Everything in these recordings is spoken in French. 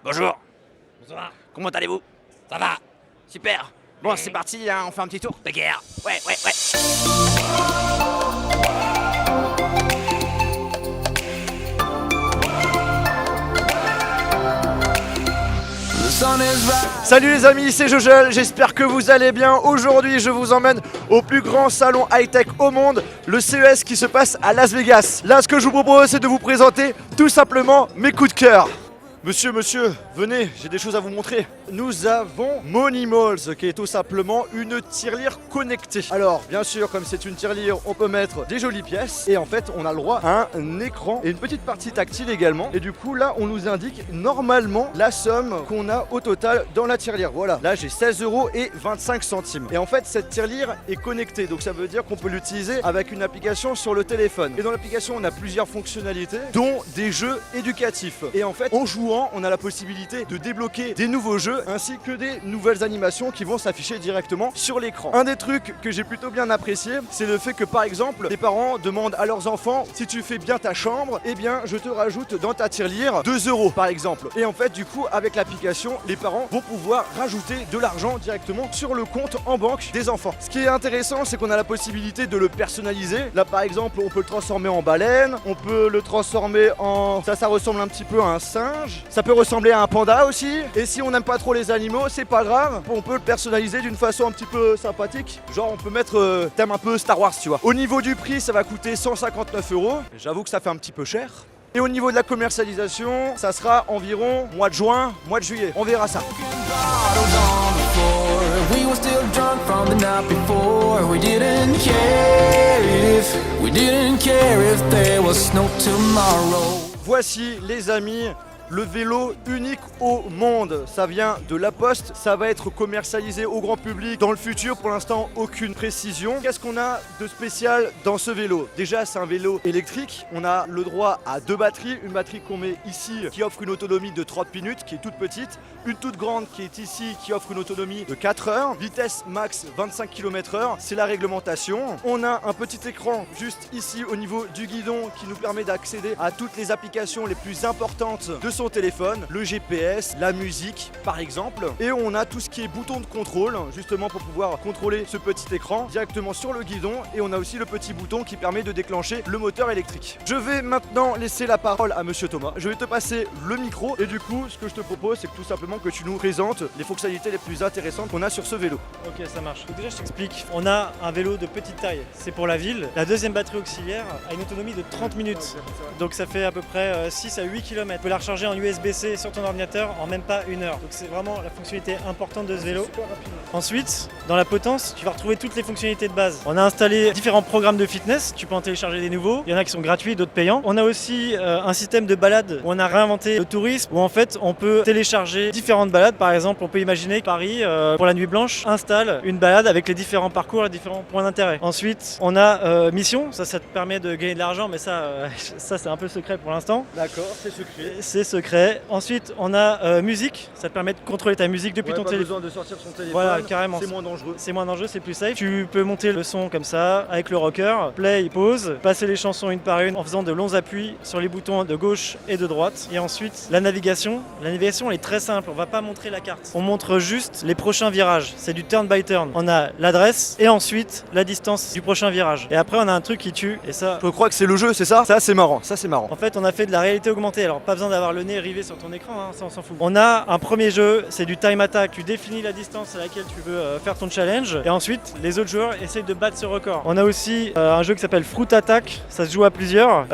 Bonjour. Bonsoir. Comment allez-vous? Ça va? Super. Bon, c'est parti, hein, on fait un petit tour de guerre. Ouais. Salut les amis, c'est Jojel, j'espère que vous allez bien. Aujourd'hui, je vous emmène au plus grand salon high-tech au monde, le CES qui se passe à Las Vegas. Là, ce que je vous propose, c'est de vous présenter tout simplement mes coups de cœur. Monsieur, venez, j'ai des choses à vous montrer. Nous avons Moneymalls, qui est tout simplement une tirelire connectée. Alors, bien sûr, comme c'est une tirelire, on peut mettre des jolies pièces. Et en fait, on a le droit à un écran et une petite partie tactile également. Et du coup, là, on nous indique normalement la somme qu'on a au total dans la tirelire. Voilà, là, j'ai 16,25 €. Et en fait, cette tirelire est connectée. Donc, ça veut dire qu'on peut l'utiliser avec une application sur le téléphone. Et dans l'application, on a plusieurs fonctionnalités, dont des jeux éducatifs. Et en fait, en jouant, on a la possibilité de débloquer des nouveaux jeux ainsi que des nouvelles animations qui vont s'afficher directement sur l'écran. Un des trucs que j'ai plutôt bien apprécié, c'est le fait que par exemple, les parents demandent à leurs enfants: si tu fais bien ta chambre, eh bien je te rajoute dans ta tirelire 2 € par exemple. Et en fait, du coup, avec l'application, les parents vont pouvoir rajouter de l'argent directement sur le compte en banque des enfants. Ce qui est intéressant, c'est qu'on a la possibilité de le personnaliser. Là par exemple, on peut le transformer en baleine, on peut le transformer en... Ça ressemble un petit peu à un singe. Ça peut ressembler à un panda aussi. Et si on n'aime pas trop les animaux, c'est pas grave, on peut le personnaliser d'une façon un petit peu sympathique. Genre on peut mettre thème un peu Star Wars, tu vois. Au niveau du prix, ça va coûter 159 €. J'avoue que ça fait un petit peu cher. Et au niveau de la commercialisation, ça sera environ mois de juin, mois de juillet. On verra ça. We were still drunk from the night before. We didn't care if there was no tomorrow. Voici les amis, le vélo unique au monde. Ça vient de La Poste, ça va être commercialisé au grand public dans le futur. Pour l'instant, aucune précision. Qu'est-ce qu'on a de spécial dans ce vélo? Déjà, c'est un vélo électrique. On a le droit à 2 batteries. Une batterie qu'on met ici qui offre une autonomie de 30 minutes, qui est toute petite. Une toute grande qui est ici, qui offre une autonomie de 4 heures. Vitesse max 25 km/h, c'est la réglementation. On a un petit écran juste ici au niveau du guidon qui nous permet d'accéder à toutes les applications les plus importantes de son téléphone, le GPS, la musique par exemple. Et on a tout ce qui est bouton de contrôle, justement pour pouvoir contrôler ce petit écran directement sur le guidon. Et on a aussi le petit bouton qui permet de déclencher le moteur électrique. Je vais maintenant laisser la parole à monsieur Thomas. Je vais te passer le micro et du coup, ce que je te propose, c'est que tout simplement que tu nous présentes les fonctionnalités les plus intéressantes qu'on a sur ce vélo. Ok, ça marche. Donc déjà, je t'explique. On a un vélo de petite taille, c'est pour la ville. La deuxième batterie auxiliaire a une autonomie de 30 minutes. Donc ça fait à peu près 6 à 8 km. Tu peux la recharger en USB-C sur ton ordinateur en même pas 1 heure. Donc c'est vraiment la fonctionnalité importante de ce vélo. Ensuite, dans la potence, tu vas retrouver toutes les fonctionnalités de base. On a installé différents programmes de fitness. Tu peux en télécharger des nouveaux. Il y en a qui sont gratuits, d'autres payants. On a aussi un système de balade où on a réinventé le tourisme, où en fait on peut télécharger différentes balades. Par exemple, on peut imaginer que Paris, pour la nuit blanche, installe une balade avec les différents parcours et différents points d'intérêt. Ensuite, on a Mission. Ça te permet de gagner de l'argent, mais ça c'est un peu secret pour l'instant. D'accord, c'est secret. C'est secret. Ensuite, on a musique. Ça te permet de contrôler ta musique depuis ton téléphone. Pas besoin de sortir son téléphone. Voilà, carrément. C'est moins dangereux. C'est moins dangereux, c'est plus safe. Tu peux monter le son comme ça, avec le rocker, play, pause, passer les chansons une par une en faisant de longs appuis sur les boutons de gauche et de droite. Et ensuite, la navigation. La navigation, elle est très simple. On va pas montrer la carte. On montre juste les prochains virages. C'est du turn by turn. On a l'adresse et ensuite la distance du prochain virage. Et après, on a un truc qui tue. Et ça, Je crois que c'est le jeu, c'est ça? Ça, c'est marrant. Ça, c'est marrant. en fait, on a fait de la réalité augmentée. Alors, pas besoin d'avoir le nez rivé sur ton écran, hein, ça on s'en fout. On a un premier jeu, c'est du time attack. Tu définis la distance à laquelle tu veux faire ton challenge. Et ensuite, les autres joueurs essayent de battre ce record. On a aussi un jeu qui s'appelle Fruit Attack. Ça se joue à plusieurs.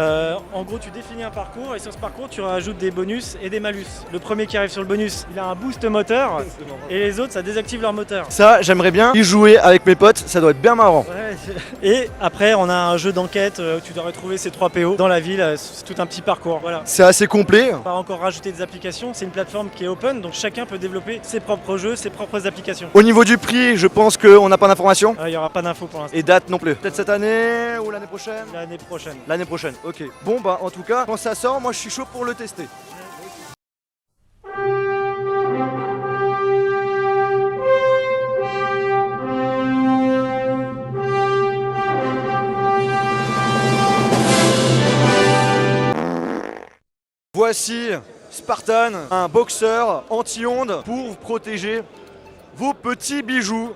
En gros, tu définis un parcours et sur ce parcours, tu rajoutes des bonus et des malus. Le premier qui arrive sur le bonus, il a un boost moteur. Et les autres, ça désactive leur moteur. Ça, j'aimerais bien y jouer avec mes potes. Ça doit être bien marrant. Ouais, et après, on a un jeu d'enquête où tu dois retrouver ces 3 PO dans la ville. C'est tout un petit parcours. Voilà. C'est assez complet. Pas encore rajouter des applications, c'est une plateforme qui est open, donc chacun peut développer ses propres jeux, ses propres applications. Au niveau du prix, je pense qu'on n'a pas d'informations. Il n'y aura pas d'infos pour l'instant. Et date non plus. Peut-être cette année ou l'année prochaine? L'année prochaine. L'année prochaine, ok. Bon bah en tout cas, quand ça sort, moi je suis chaud pour le tester. Voici Spartan, un boxeur anti-ondes pour protéger vos petits bijoux.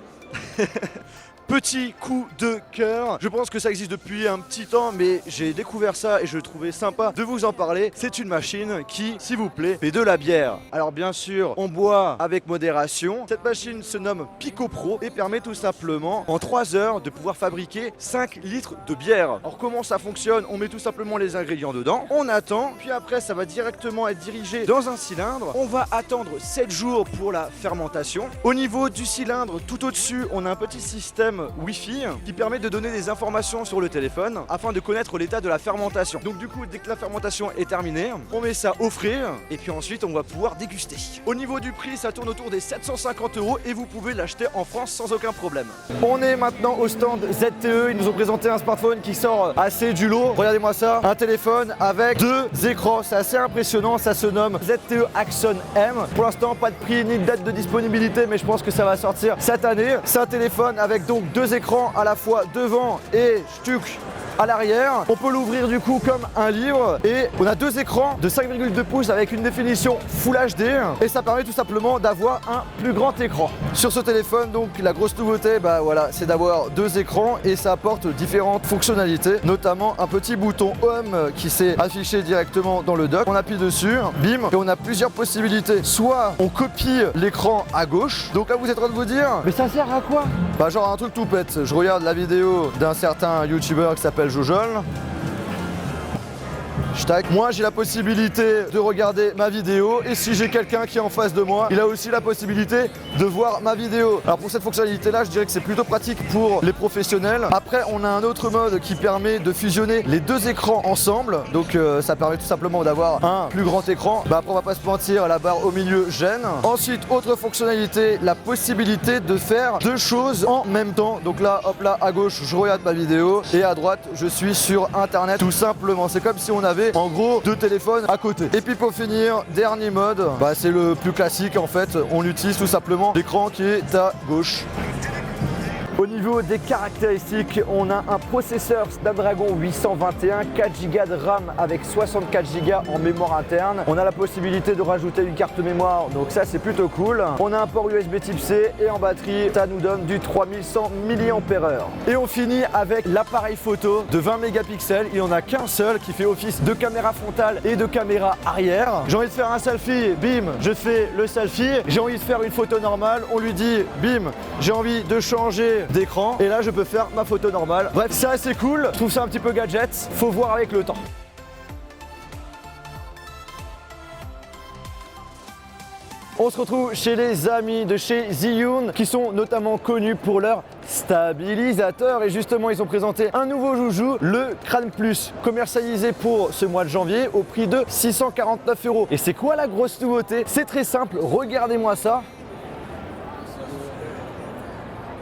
Petit coup de cœur. Je pense que ça existe depuis un petit temps, mais j'ai découvert ça et je trouvais sympa de vous en parler. C'est une machine qui, s'il vous plaît, fait de la bière. Alors bien sûr, on boit avec modération. Cette machine se nomme Pico Pro et permet tout simplement en 3 heures de pouvoir fabriquer 5 litres de bière. Alors comment ça fonctionne? On met tout simplement les ingrédients dedans, on attend, puis après ça va directement être dirigé dans un cylindre. On va attendre 7 jours pour la fermentation. Au niveau du cylindre, tout au-dessus, on a un petit système Wi-Fi qui permet de donner des informations sur le téléphone afin de connaître l'état de la fermentation. Donc du coup, dès que la fermentation est terminée, on met ça au frais et puis ensuite on va pouvoir déguster. Au niveau du prix, ça tourne autour des 750 € et vous pouvez l'acheter en France sans aucun problème. On est maintenant au stand ZTE. Ils nous ont présenté un smartphone qui sort assez du lot. Regardez-moi ça, un téléphone avec 2 écrans. C'est assez impressionnant. Ça se nomme ZTE Axon M. Pour l'instant, pas de prix ni de date de disponibilité, mais je pense que ça va sortir cette année. C'est un téléphone avec donc 2 écrans à la fois devant et stuc à l'arrière. On peut l'ouvrir du coup comme un livre et on a 2 écrans de 5,2 pouces avec une définition Full HD et ça permet tout simplement d'avoir un plus grand écran. Sur ce téléphone, donc la grosse nouveauté, voilà, c'est d'avoir 2 écrans et ça apporte différentes fonctionnalités, notamment un petit bouton Home qui s'est affiché directement dans le dock. On appuie dessus, bim, et on a plusieurs possibilités. Soit on copie l'écran à gauche, donc là vous êtes en train de vous dire, mais ça sert à quoi? Genre un truc tout bête. Je regarde la vidéo d'un certain youtubeur qui s'appelle Jojol. Moi j'ai la possibilité de regarder ma vidéo et si j'ai quelqu'un qui est en face de moi, il a aussi la possibilité de voir ma vidéo. Alors pour cette fonctionnalité là, je dirais que c'est plutôt pratique pour les professionnels. Après on a un autre mode qui permet de fusionner les 2 écrans ensemble. Donc ça permet tout simplement d'avoir un plus grand écran. Après on va pas se mentir, la barre au milieu gêne. Ensuite autre fonctionnalité, la possibilité de faire 2 choses en même temps. Donc là hop là à gauche je regarde ma vidéo et à droite je suis sur internet tout simplement. C'est comme si on avait en gros 2 téléphones à côté. Et puis pour finir, dernier mode, c'est le plus classique en fait, on utilise tout simplement l'écran qui est à gauche. Au niveau des caractéristiques, on a un processeur Snapdragon 821, 4 Go de RAM avec 64 Go en mémoire interne. On a la possibilité de rajouter une carte mémoire, donc ça c'est plutôt cool. On a un port USB type C et en batterie, ça nous donne du 3100 mAh. Et on finit avec l'appareil photo de 20 mégapixels. Il n'y en a qu'un seul qui fait office de caméra frontale et de caméra arrière. J'ai envie de faire un selfie, bim, je fais le selfie. J'ai envie de faire une photo normale, on lui dit, bim, j'ai envie de changer d'écran et là je peux faire ma photo normale. Bref, c'est assez cool, je trouve ça un petit peu gadget, faut voir avec le temps. On se retrouve chez les amis de chez Zhiyun qui sont notamment connus pour leur stabilisateur et justement ils ont présenté un nouveau joujou, le Crane Plus, commercialisé pour ce mois de janvier au prix de 649 €. Et c'est quoi la grosse nouveauté? C'est très simple, regardez-moi ça.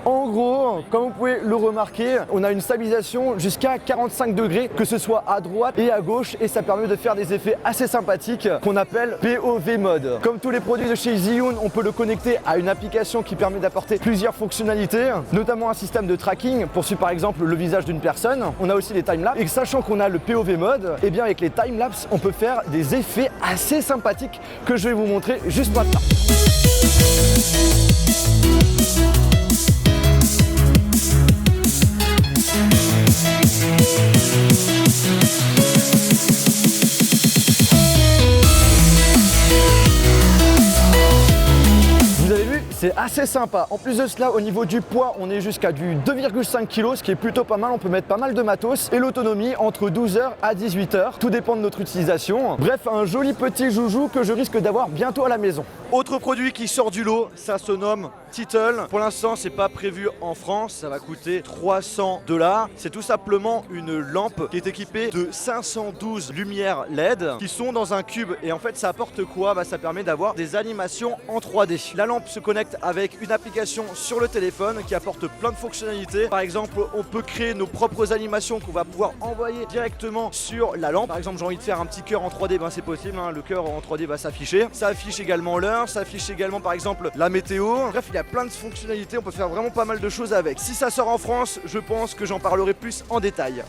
En gros, comme vous pouvez le remarquer, on a une stabilisation jusqu'à 45 degrés, que ce soit à droite et à gauche, et ça permet de faire des effets assez sympathiques qu'on appelle POV mode. Comme tous les produits de chez Zhiyun, on peut le connecter à une application qui permet d'apporter plusieurs fonctionnalités, notamment un système de tracking pour suivre par exemple le visage d'une personne. On a aussi les timelapses, et sachant qu'on a le POV mode, et bien avec les timelapses, on peut faire des effets assez sympathiques que je vais vous montrer juste maintenant. C'est assez sympa. En plus de cela, au niveau du poids, on est jusqu'à du 2,5 kg, ce qui est plutôt pas mal. On peut mettre pas mal de matos et l'autonomie entre 12 h à 18 h. Tout dépend de notre utilisation. Bref, un joli petit joujou que je risque d'avoir bientôt à la maison. Autre produit qui sort du lot, ça se nomme Tittle. Pour l'instant, c'est pas prévu en France. Ça va coûter 300 $. C'est tout simplement une lampe qui est équipée de 512 lumières LED qui sont dans un cube. Et en fait, ça apporte quoi? Ça permet d'avoir des animations en 3D. La lampe se connecte avec une application sur le téléphone qui apporte plein de fonctionnalités. Par exemple, on peut créer nos propres animations qu'on va pouvoir envoyer directement sur la lampe. Par exemple, j'ai envie de faire un petit cœur en 3D, c'est possible, le cœur en 3D va s'afficher. Ça affiche également l'heure, ça affiche également par exemple la météo. Bref, il y a plein de fonctionnalités, on peut faire vraiment pas mal de choses avec. Si ça sort en France, je pense que j'en parlerai plus en détail.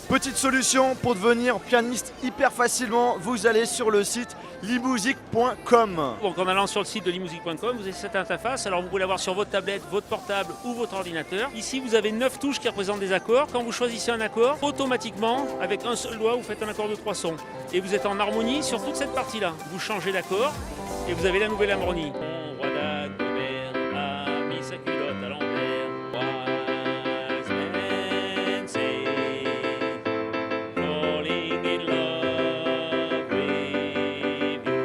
Petite solution pour devenir pianiste hyper facilement, vous allez sur le site limusic.com. Donc en allant sur le site de limusic.com, vous avez cette interface. Alors vous pouvez l'avoir sur votre tablette, votre portable ou votre ordinateur. Ici, vous avez 9 touches qui représentent des accords. Quand vous choisissez un accord, automatiquement, avec un seul doigt, vous faites un accord de 3 sons. Et vous êtes en harmonie sur toute cette partie-là. Vous changez d'accord et vous avez la nouvelle harmonie. Mon roi Dagobert a mis sa culotte à l'envers. Wise men say, falling in love with you.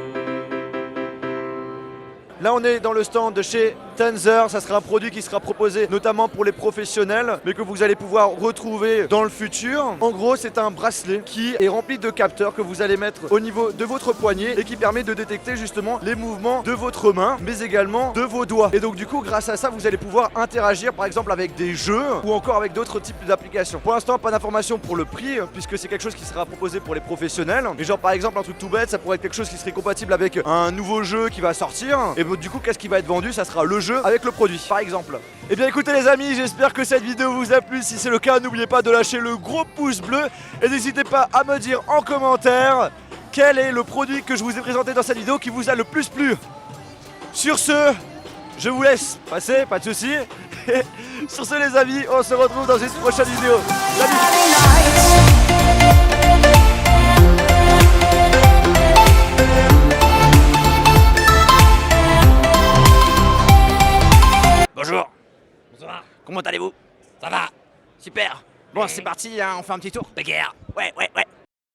Là on est dans le stand de chez Tenzer, ça sera un produit qui sera proposé notamment pour les professionnels, mais que vous allez pouvoir retrouver dans le futur. En gros, c'est un bracelet qui est rempli de capteurs que vous allez mettre au niveau de votre poignet et qui permet de détecter justement les mouvements de votre main, mais également de vos doigts. Et donc du coup, grâce à ça, vous allez pouvoir interagir par exemple avec des jeux ou encore avec d'autres types d'applications. Pour l'instant, pas d'informations pour le prix, puisque c'est quelque chose qui sera proposé pour les professionnels. Mais genre par exemple, un truc tout bête, ça pourrait être quelque chose qui serait compatible avec un nouveau jeu qui va sortir. Et du coup, qu'est-ce qui va être vendu? Ça sera le jeu avec le produit, par exemple. Et bien écoutez les amis, j'espère que cette vidéo vous a plu. Si c'est le cas, n'oubliez pas de lâcher le gros pouce bleu et n'hésitez pas à me dire en commentaire quel est le produit que je vous ai présenté dans cette vidéo qui vous a le plus plu. Sur ce, je vous laisse passer, pas de soucis. Et sur ce les amis, on se retrouve dans une prochaine vidéo. Salut. Bonjour. Bonsoir. Comment allez-vous? Ça va? Super. Bon, c'est parti, hein, on fait un petit tour. Bagarre. Ouais.